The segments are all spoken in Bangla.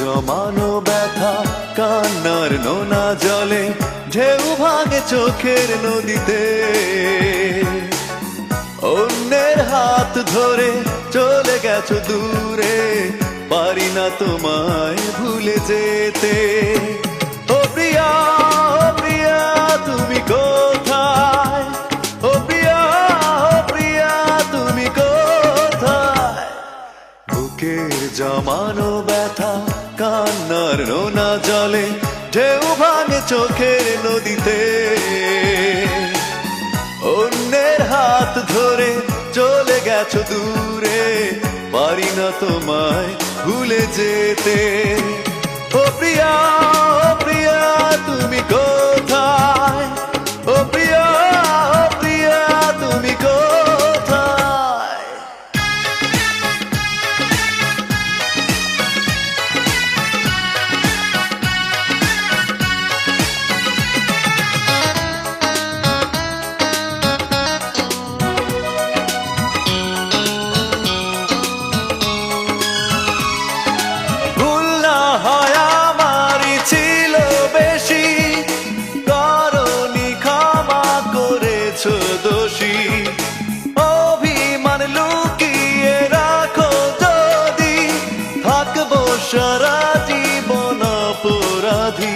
জমানো ব্যথা কান্নার নোনা জলে ঢেউ ভাঙে চোখের নদীতে। অন্যের হাত ধরে চলে গেছো দূরে, পারি না তোমায় ভুলে যেতে। ও প্রিয়া, ও প্রিয়া তুমি কোথায়? ও প্রিয়া, ও প্রিয়া তুমি কোথায়? বুকের জমানো ব্যথা কান্নার নোনা জলে ঢেউ ভাঙে চোখের নদীতে। অন্যের হাত ধরে চলে গেছো দূরে, পারি না তোমায় ভুলে যেতে। ও প্রিয়া, ও প্রিয়া তুমি কোথায়? ও প্রিয়া, ও প্রিয়া তুমি কোথায়? অভিমান লুকিয়ে রাখো যদি, থাকবো সারা জীবন অপরাধী।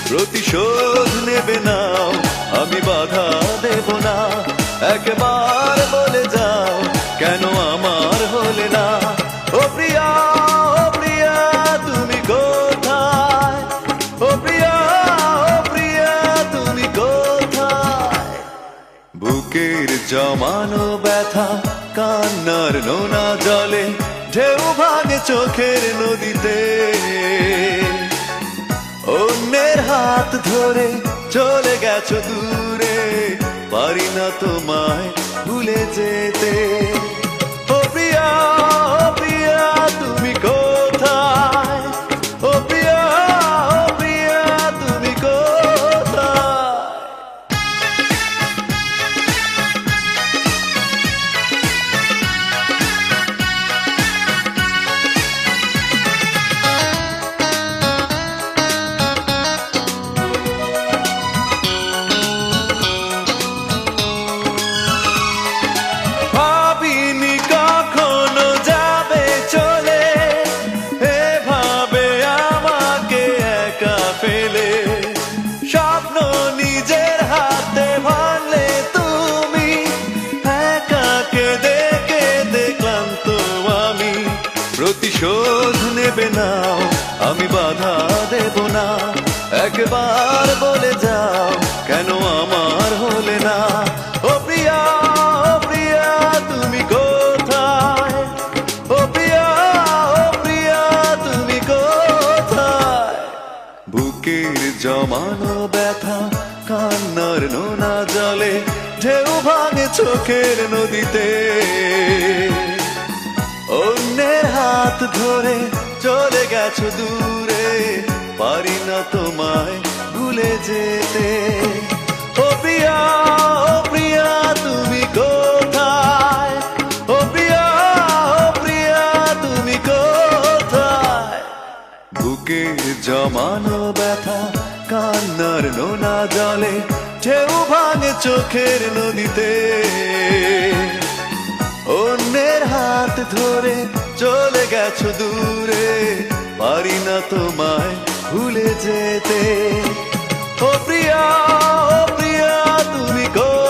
প্রতিশোধ নেবে নাও, আমি বাধা দেব না। একবার বলে যাও কেন আমার হলে না? ও প্রিয়া, ও প্রিয়া তুমি কোথায়? ও প্রিয়া, ও প্রিয়া তুমি কোথায়? বুকের জমানো ব্যথা কান্নার নোনা জলে ঢেউ ভাঙে চোখের নদীতে। অন্যের হাত ধরে চলে গেছো দূরে, পারি না তোমায় ভুলে যেতে। ও প্রিয়া, ও প্রিয়া তুমি কোথায়? ও প্রিয়া, ও প্রিয়া তুমি কোথায়? স্বপ্ন নিজের হাতে ভাঙলে তুমি, একা কেঁদে কেঁদে ক্লান্ত আমি। প্রতিশোধ নেবে নাও, আমি বাধা দেব না। একবার বলে যাও কেন আমার হলে না? ও প্রিয়া, ও প্রিয়া তুমি কোথায়? ও প্রিয়া, ও প্রিয়া তুমি কোথায়? বুকের জমানো ব্যথা কান্নার নোনা জলে ঢেউ ভাঙে চোখের নদীতে। অন্যের হাত ধরে চলে গেছো দূরে, পারি না তোমায় ভুলে যেতে। ও প্রিয়া, ও প্রিয়া তুমি কোথায়? ও প্রিয়া, ও প্রিয়া তুমি কোথায়? বুকের জমানো ব্যথা কান্নার নোনা জলে ঢেউ ভাঙে চোখের নদীতে। অন্যের হাত ধরে চলে গেছো দূরে, পারি না তোমায় ভুলে যেতে। ও প্রিয়া, ও প্রিয়া তুমি কোথায়?